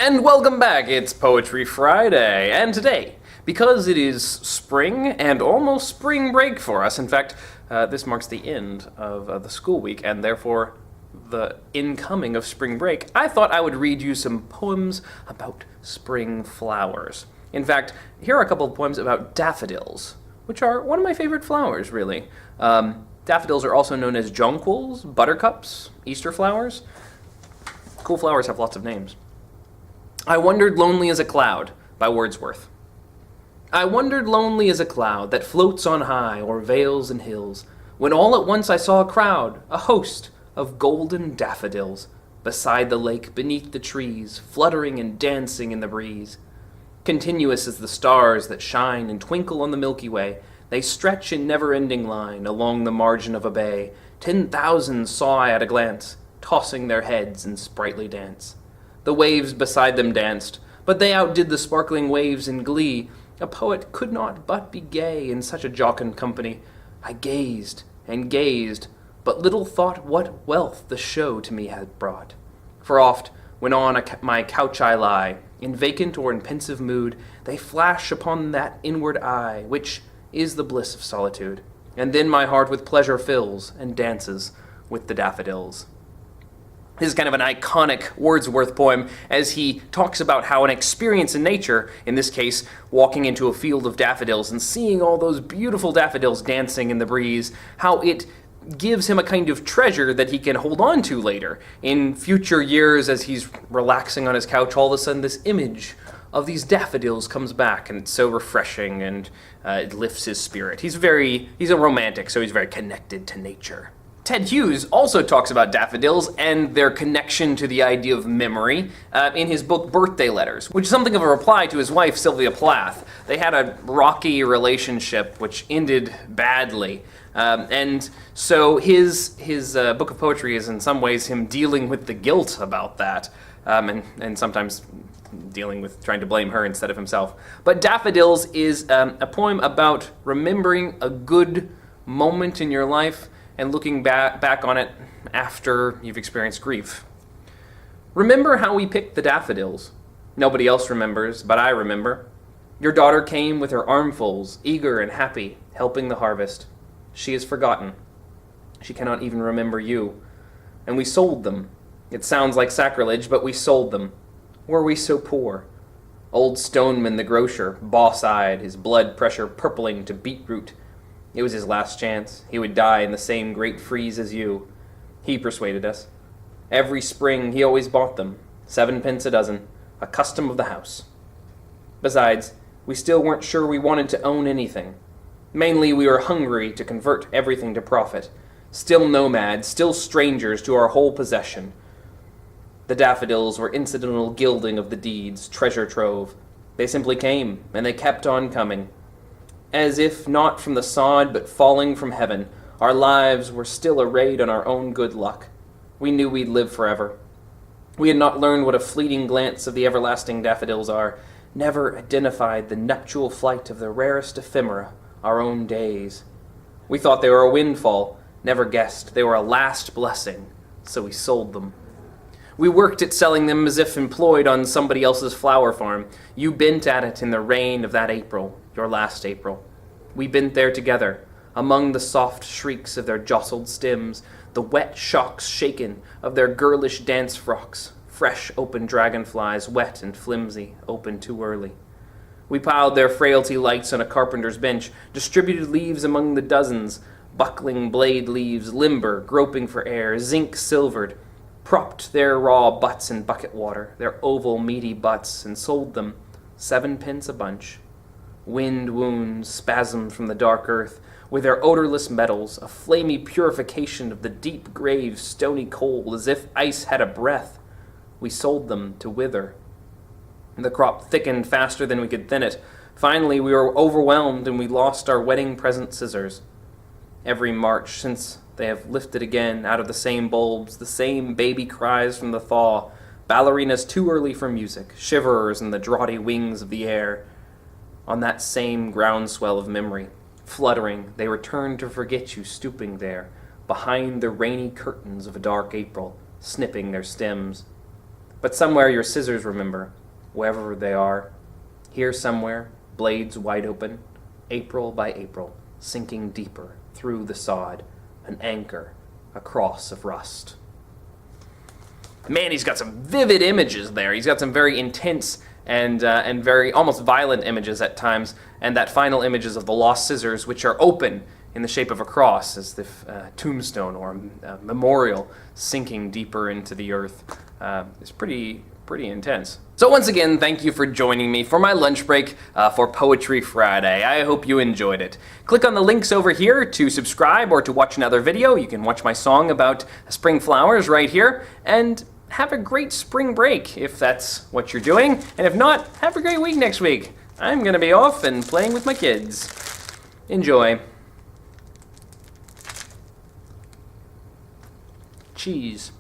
And welcome back, it's Poetry Friday, and today, because it is spring and almost spring break for us, in fact, this marks the end of the school week, and therefore the incoming of spring break, I thought I would read you some poems about spring flowers. In fact, here are a couple of poems about daffodils, which are one of my favorite flowers, really. Daffodils are also known as jonquils, buttercups, Easter flowers. Cool flowers have lots of names. I wandered lonely as a cloud, by Wordsworth. I wandered lonely as a cloud that floats on high o'er vales and hills, when all at once I saw a crowd, a host of golden daffodils, beside the lake, beneath the trees, fluttering and dancing in the breeze. Continuous as the stars that shine and twinkle on the Milky Way, they stretch in never-ending line along the margin of a bay. 10,000 saw I at a glance, tossing their heads in sprightly dance. The waves beside them danced, but they outdid the sparkling waves in glee. A poet could not but be gay in such a jocund company. I gazed and gazed, but little thought what wealth the show to me had brought. For oft, when on my couch I lie, in vacant or in pensive mood, they flash upon that inward eye, which is the bliss of solitude. And then my heart with pleasure fills, and dances with the daffodils. This is kind of an iconic Wordsworth poem as he talks about how an experience in nature, in this case, walking into a field of daffodils and seeing all those beautiful daffodils dancing in the breeze, how it gives him a kind of treasure that he can hold on to later. In future years, as he's relaxing on his couch, all of a sudden this image of these daffodils comes back, and it's so refreshing, and it lifts his spirit. He's a romantic, so he's very connected to nature. Ted Hughes also talks about daffodils and their connection to the idea of memory in his book Birthday Letters, which is something of a reply to his wife Sylvia Plath. They had a rocky relationship which ended badly. And so his book of poetry is in some ways him dealing with the guilt about that, and sometimes dealing with trying to blame her instead of himself. But Daffodils is a poem about remembering a good moment in your life and looking back on it after you've experienced grief. Remember how we picked the daffodils. Nobody else remembers, but I remember. Your daughter came with her armfuls, eager and happy, helping the harvest. She is forgotten. She cannot even remember you. And we sold them. It sounds like sacrilege, but we sold them. Were we so poor? Old Stoneman the grocer, boss-eyed, his blood pressure purpling to beetroot. It was his last chance. He would die in the same great freeze as you. He persuaded us. Every spring he always bought them, 7 pence a dozen, a custom of the house. Besides, we still weren't sure we wanted to own anything. Mainly we were hungry to convert everything to profit. Still nomads, still strangers to our whole possession. The daffodils were incidental gilding of the deed's treasure trove. They simply came, and they kept on coming. As if not from the sod, but falling from heaven, our lives were still arrayed on our own good luck. We knew we'd live forever. We had not learned what a fleeting glance of the everlasting daffodils are, never identified the nuptial flight of the rarest ephemera, our own days. We thought they were a windfall, never guessed they were a last blessing, so we sold them. We worked at selling them as if employed on somebody else's flower farm. You bent at it in the rain of that April, your last April. We bent there together, among the soft shrieks of their jostled stems, the wet shocks shaken of their girlish dance frocks, fresh open dragonflies, wet and flimsy, open too early. We piled their frailty lights on a carpenter's bench, distributed leaves among the dozens, buckling blade leaves, limber, groping for air, zinc-silvered, propped their raw butts in bucket water, their oval meaty butts, and sold them 7 pence a bunch. Wind wounds spasmed from the dark earth, with their odorless metals, a flamy purification of the deep grave's stony cold, as if ice had a breath. We sold them to wither. The crop thickened faster than we could thin it. Finally, we were overwhelmed, and we lost our wedding present scissors. Every March since they have lifted again out of the same bulbs, the same baby cries from the thaw, ballerinas too early for music, shiverers in the draughty wings of the air. On that same groundswell of memory, fluttering, they return to forget you stooping there, behind the rainy curtains of a dark April, snipping their stems. But somewhere your scissors remember, wherever they are. Here somewhere, blades wide open, April by April, sinking deeper through the sod, an anchor, a cross of rust. Man, he's got some vivid images there. He's got some very intense and very almost violent images at times, and that final image is of the lost scissors, which are open in the shape of a cross, as if a tombstone or a memorial sinking deeper into the earth. It's pretty intense. So once again, thank you for joining me for my lunch break for Poetry Friday. I hope you enjoyed it. Click on the links over here to subscribe or to watch another video. You can watch my song about spring flowers right here, and have a great spring break if that's what you're doing. And if not, have a great week next week. I'm going to be off and playing with my kids. Enjoy. Cheese.